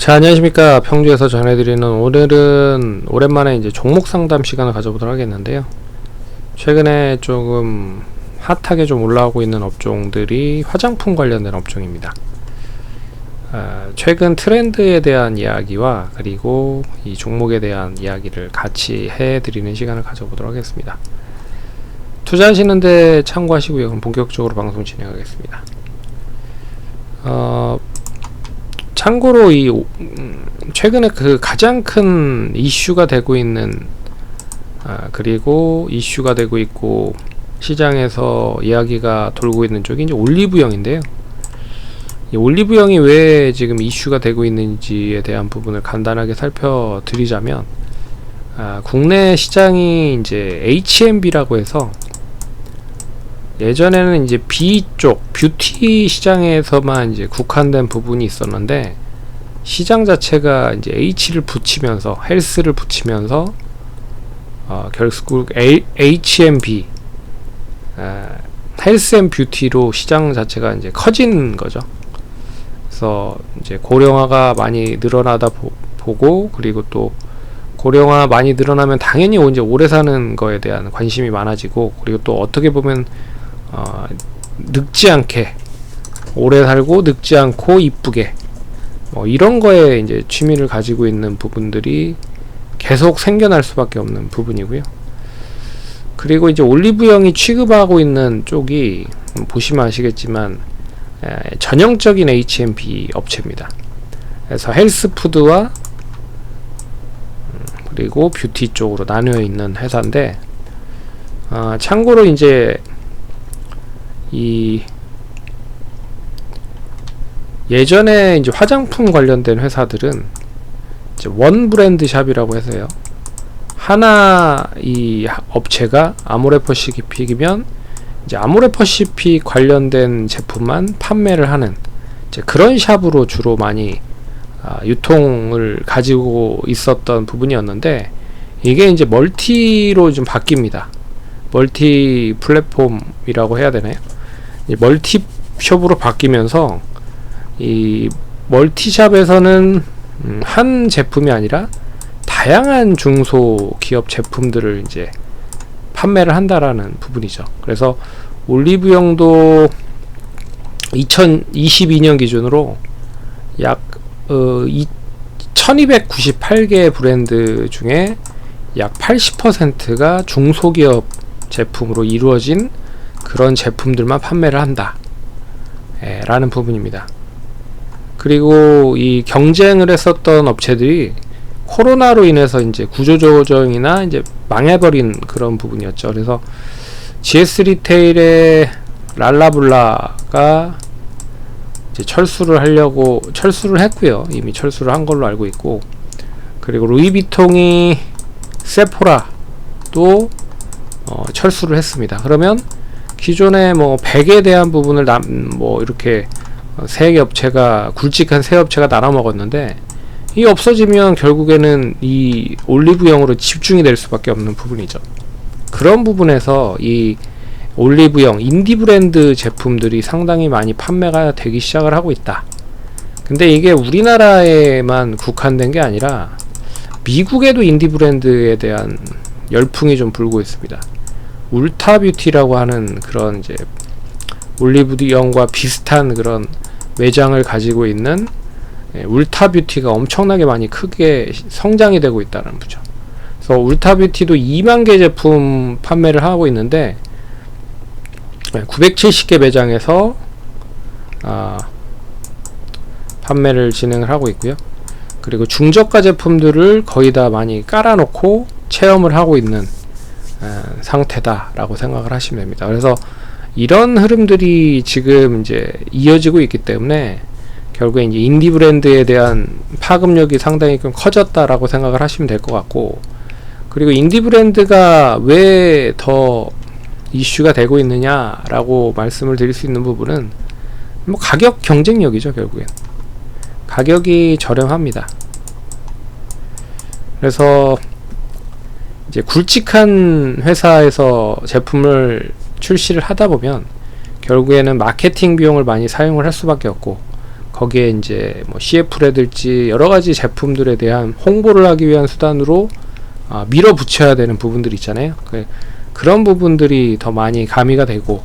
자, 안녕하십니까. 평주에서 전해드리는 오늘은 오랜만에 이제 종목 상담 시간을 가져보도록 하겠는데요. 최근에 조금 핫하게 좀 올라오고 있는 업종들이 화장품 관련된 업종입니다. 최근 트렌드에 대한 이야기와 그리고 이 종목에 대한 이야기를 같이 해드리는 시간을 가져보도록 하겠습니다. 투자하시는데 참고하시고요. 그럼 본격적으로 방송 진행하겠습니다. 참고로 최근에 그 가장 큰 이슈가 되고 있는 그리고 이슈가 되고 있고 시장에서 이야기가 돌고 있는 쪽이 이제 올리브영인데요. 이 올리브영이 왜 지금 이슈가 되고 있는지에 대한 부분을 간단하게 살펴드리자면, 국내 시장이 이제 H&B라고 해서 예전에는 이제 B 쪽 뷰티 시장에서만 이제 국한된 부분이 있었는데, 시장 자체가 이제 H를 붙이면서 헬스를 붙이면서 결국 H&B 헬스 앤 뷰티로 시장 자체가 이제 커진 거죠. 그래서 이제 고령화가 많이 늘어나다 보고, 그리고 또 고령화 많이 늘어나면 당연히 이제 오래 사는 거에 대한 관심이 많아지고, 그리고 또 어떻게 보면 늙지 않게 오래 살고 늙지 않고 이쁘게 이런 거에 이제 취미를 가지고 있는 부분들이 계속 생겨날 수밖에 없는 부분이고요. 그리고 이제 올리브영이 취급하고 있는 쪽이 보시면 아시겠지만 전형적인 H&B 업체입니다. 그래서 헬스푸드와 그리고 뷰티 쪽으로 나뉘어 있는 회사인데, 참고로 이제 예전에 이제 화장품 관련된 회사들은 이제 원 브랜드 샵이라고 해서요. 하나 이 업체가 아모레퍼시픽이면 이제 아모레퍼시픽 관련된 제품만 판매를 하는 이제 그런 샵으로 주로 많이 유통을 가지고 있었던 부분이었는데, 이게 이제 멀티로 좀 바뀝니다. 멀티 플랫폼이라고 해야 되나요? 멀티숍으로 바뀌면서 이 멀티샵에서는 한 제품이 아니라 다양한 중소기업 제품들을 이제 판매를 한다라는 부분이죠. 그래서 올리브영도 2022년 기준으로 약 1298개 브랜드 중에 약 80%가 중소기업 제품으로 이루어진 그런 제품들만 판매를 한다 라는 부분입니다. 그리고 이 경쟁을 했었던 업체들이 코로나로 인해서 이제 구조조정이나 이제 망해버린 그런 부분이었죠. 그래서 GS 리테일의 랄라블라가 이제 철수를 했고요. 이미 철수를 한 걸로 알고 있고, 그리고 루이비통이 세포라도 철수를 했습니다. 그러면 기존에 100에 대한 부분을 이렇게 세 업체가 굵직한 세 업체가 나눠 먹었는데, 이 없어지면 결국에는 이 올리브영으로 집중이 될 수밖에 없는 부분이죠. 그런 부분에서 이 올리브영 인디 브랜드 제품들이 상당히 많이 판매가 되기 시작을 하고 있다. 근데 이게 우리나라에만 국한된 게 아니라 미국에도 인디 브랜드에 대한 열풍이 좀 불고 있습니다. 울타뷰티라고 하는 그런 이제 올리브영과 비슷한 그런 매장을 가지고 있는 울타뷰티가 엄청나게 많많이 크게 성장이 되고 있다는 거죠. 그래서 울타뷰티도 2만 개 제품 판매를 하고 있는데 970개 매장에서 판매를 진행을 하고 있고요. 그리고 중저가 제품들을 거의 다 많이 깔아놓고 체험을 하고 있는 상태다라고 생각을 하시면 됩니다. 그래서 이런 흐름들이 지금 이제 이어지고 있기 때문에 결국에 이제 인디 브랜드에 대한 파급력이 상당히 좀 커졌다라고 생각을 하시면 될 것 같고, 그리고 인디 브랜드가 왜 더 이슈가 되고 있느냐라고 말씀을 드릴 수 있는 부분은 가격 경쟁력이죠. 결국엔 가격이 저렴합니다. 그래서 이제 굵직한 회사에서 제품을 출시를 하다 보면 결국에는 마케팅 비용을 많이 사용을 할 수밖에 없고, 거기에 이제 뭐 CF라든지 여러 가지 제품들에 대한 홍보를 하기 위한 수단으로 밀어붙여야 되는 부분들이 있잖아요. 그런 부분들이 더 많이 가미가 되고,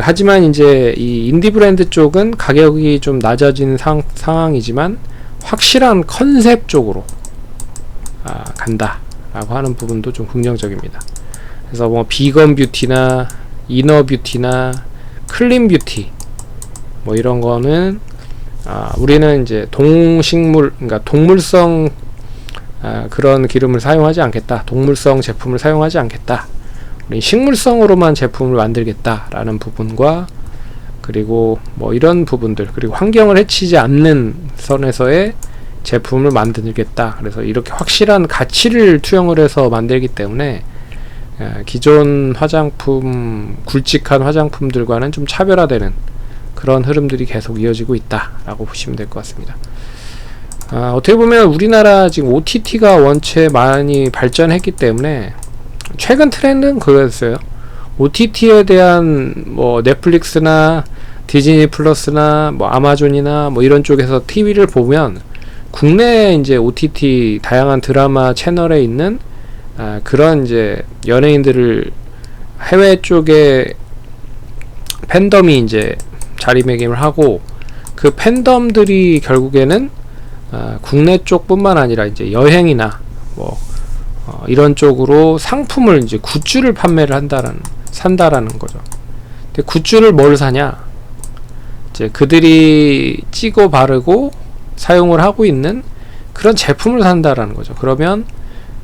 하지만 이제 이 인디 브랜드 쪽은 가격이 좀 낮아진 상황이지만 확실한 컨셉 쪽으로 간다라고 하는 부분도 좀 긍정적입니다. 그래서 뭐 비건 뷰티나 이너 뷰티나 클린 뷰티 뭐 이런 거는 우리는 이제 그러니까 동물성 그런 기름을 사용하지 않겠다. 동물성 제품을 사용하지 않겠다. 우리 식물성으로만 제품을 만들겠다라는 부분과, 그리고 뭐 이런 부분들, 그리고 환경을 해치지 않는 선에서의 제품을 만들겠다. 그래서 이렇게 확실한 가치를 투영을 해서 만들기 때문에 기존 화장품, 굵직한 화장품들과는 좀 차별화되는 그런 흐름들이 계속 이어지고 있다라고 보시면 될 것 같습니다. 어떻게 보면 우리나라 지금 OTT가 원체 많이 발전했기 때문에 최근 트렌드는 그거였어요. OTT에 대한 뭐 넷플릭스나 디즈니 플러스나 뭐 아마존이나 뭐 이런 쪽에서 TV를 보면 국내 이제 OTT 다양한 드라마 채널에 있는 그런 이제 연예인들을 해외 쪽에 팬덤이 이제 자리매김을 하고, 그 팬덤들이 결국에는 국내 쪽뿐만 아니라 이제 여행이나 뭐 이런 쪽으로 상품을 이제 굿즈를 판매를 산다라는 거죠. 근데 굿즈를 뭘 사냐? 이제 그들이 찍어 바르고 사용을 하고 있는 그런 제품을 산다라는 거죠. 그러면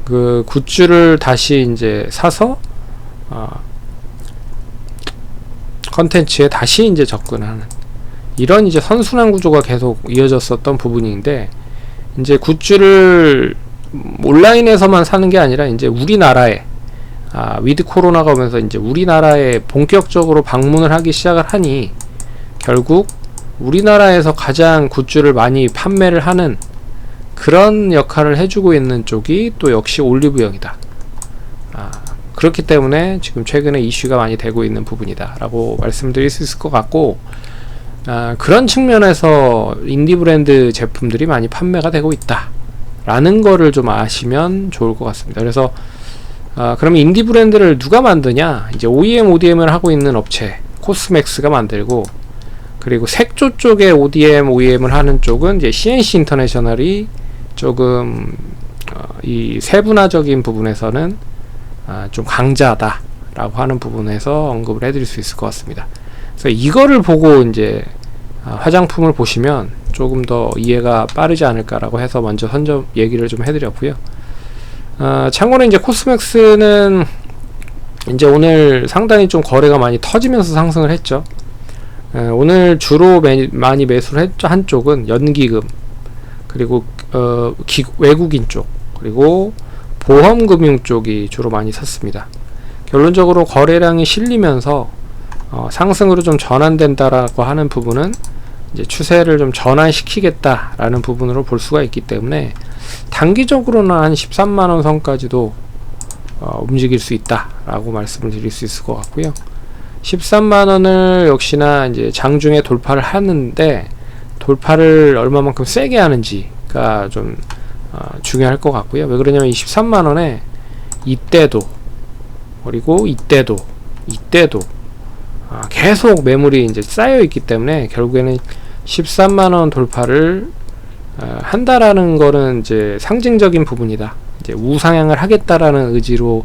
그 굿즈를 다시 이제 사서 컨텐츠에 다시 이제 접근하는 이런 이제 선순환 구조가 계속 이어졌었던 부분인데, 이제 굿즈를 온라인에서만 사는 게 아니라 이제 우리나라에 위드 코로나가 오면서 이제 우리나라에 본격적으로 방문을 하기 시작을 하니, 결국 우리나라에서 가장 굿즈를 많이 판매를 하는 그런 역할을 해주고 있는 쪽이 또 역시 올리브영이다. 그렇기 때문에 지금 최근에 이슈가 많이 되고 있는 부분이다 라고 말씀드릴 수 있을 것 같고, 그런 측면에서 인디 브랜드 제품들이 많이 판매가 되고 있다 라는 거를 좀 아시면 좋을 것 같습니다. 그래서 그럼 인디 브랜드를 누가 만드냐? 이제 OEM, ODM을 하고 있는 업체 코스맥스가 만들고, 그리고 색조 쪽에 OEM을 하는 쪽은 이제 CNC 인터내셔널이 조금 이 세분화적인 부분에서는 좀 강자다 라고 하는 부분에서 언급을 해드릴 수 있을 것 같습니다. 그래서 이거를 보고 이제 화장품을 보시면 조금 더 이해가 빠르지 않을까라고 해서 먼저 얘기를 좀 해드렸고요. 참고로 이제 코스맥스는 이제 오늘 상당히 좀 거래가 많이 터지면서 상승을 했죠. 오늘 주로 많이 매수를 한 쪽은 연기금, 그리고 외국인 쪽, 그리고 보험금융 쪽이 주로 많이 샀습니다. 결론적으로 거래량이 실리면서 상승으로 좀 전환된다라고 하는 부분은 이제 추세를 좀 전환시키겠다라는 부분으로 볼 수가 있기 때문에 단기적으로는 한 13만원 선까지도 움직일 수 있다라고 말씀을 드릴 수 있을 것 같고요. 13만원을 역시나 이제 장중에 돌파를 하는데, 돌파를 얼마만큼 세게 하는지가 좀 중요할 것 같고요. 왜 그러냐면 이 13만원에 이때도, 그리고 이때도 계속 매물이 이제 쌓여 있기 때문에 결국에는 13만원 돌파를 한다라는 거는 이제 상징적인 부분이다. 이제 우상향을 하겠다라는 의지로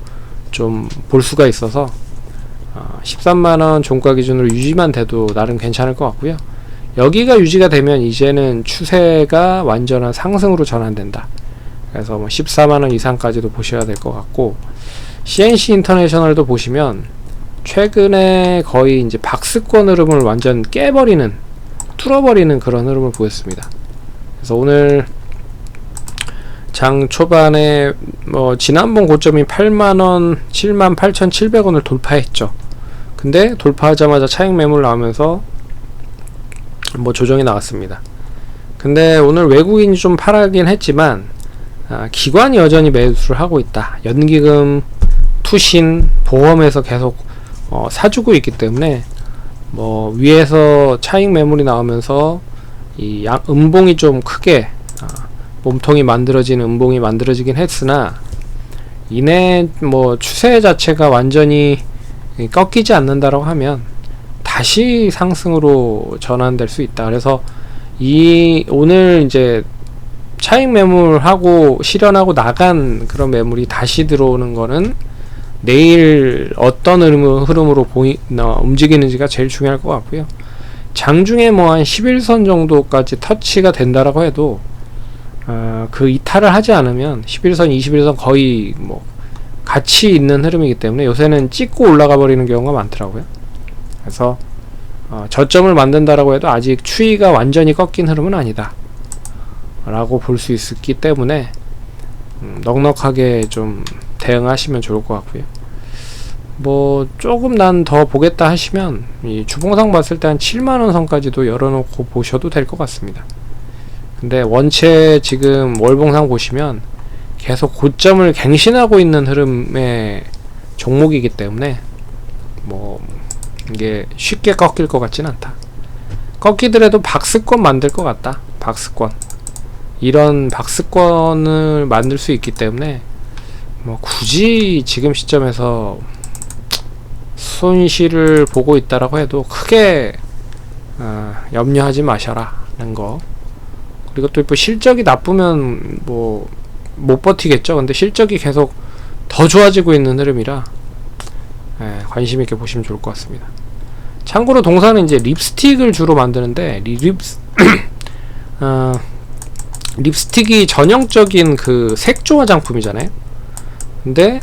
좀 볼 수가 있어서 13만원 종가 기준으로 유지만 돼도 나름 괜찮을 것 같고요. 여기가 유지가 되면 이제는 추세가 완전한 상승으로 전환된다. 그래서 뭐 14만원 이상까지도 보셔야 될 것 같고, CNC 인터내셔널도 보시면 최근에 거의 이제 박스권 흐름을 완전 깨버리는, 뚫어버리는 그런 흐름을 보였습니다. 그래서 오늘 장 초반에 뭐 지난번 고점인 8만원, 78,700원을 돌파했죠. 근데 돌파하자마자 차익 매물 나오면서 뭐 조정이 나왔습니다. 근데 오늘 외국인이 좀 팔긴 했지만 기관이 여전히 매수를 하고 있다. 연기금, 투신, 보험에서 계속 사주고 있기 때문에 뭐 위에서 차익 매물이 나오면서 이 음봉이 좀 크게 몸통이 만들어지는 음봉이 만들어지긴 했으나 이내 뭐 추세 자체가 완전히 꺾이지 않는다라고 하면 다시 상승으로 전환될 수 있다. 그래서 이 오늘 이제 차익 매물하고 실현하고 나간 그런 매물이 다시 들어오는 거는 내일 어떤 흐름으로 움직이는지가 제일 중요할 것 같고요. 장중에 뭐 한 11선 정도까지 터치가 된다라고 해도 그 이탈을 하지 않으면 11선, 21선 거의 뭐 같이 있는 흐름이기 때문에 요새는 찍고 올라가 버리는 경우가 많더라고요. 그래서 저점을 만든다라고 해도 아직 추이가 완전히 꺾인 흐름은 아니다 라고 볼 수 있기 때문에 넉넉하게 좀 대응하시면 좋을 것 같고요. 뭐 조금 난 더 보겠다 하시면 이 주봉상 봤을 때 한 7만원 선까지도 열어놓고 보셔도 될 것 같습니다. 근데 원체 지금 월봉상 보시면 계속 고점을 갱신하고 있는 흐름의 종목이기 때문에 뭐 이게 쉽게 꺾일 것 같진 않다. 꺾이더라도 박스권 만들 것 같다. 박스권, 이런 박스권을 만들 수 있기 때문에 뭐 굳이 지금 시점에서 손실을 보고 있다라고 해도 크게 염려하지 마셔라는 거. 그리고 또 뭐 실적이 나쁘면 뭐 못 버티겠죠. 근데 실적이 계속 더 좋아지고 있는 흐름이라 관심 있게 보시면 좋을 것 같습니다. 참고로 동사는 이제 립스틱을 주로 만드는데 립스틱이 전형적인 그 색조 화장품이잖아요. 근데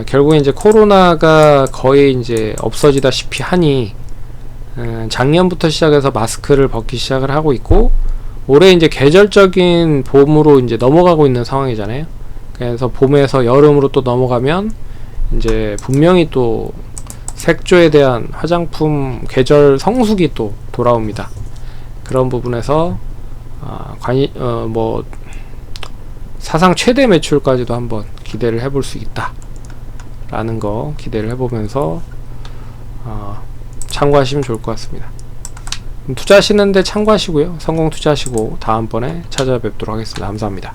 결국에 이제 코로나가 거의 이제 없어지다시피 하니 작년부터 시작해서 마스크를 벗기 시작을 하고 있고, 올해 이제 계절적인 봄으로 이제 넘어가고 있는 상황이잖아요. 그래서 봄에서 여름으로 또 넘어가면 이제 분명히 또 색조에 대한 화장품 계절 성수기 또 돌아옵니다. 그런 부분에서 뭐 사상 최대 매출까지도 한번 기대를 해볼 수 있다 라는 거 기대를 해보면서 참고하시면 좋을 것 같습니다. 투자하시는데 참고하시고요. 성공 투자하시고 다음번에 찾아뵙도록 하겠습니다. 감사합니다.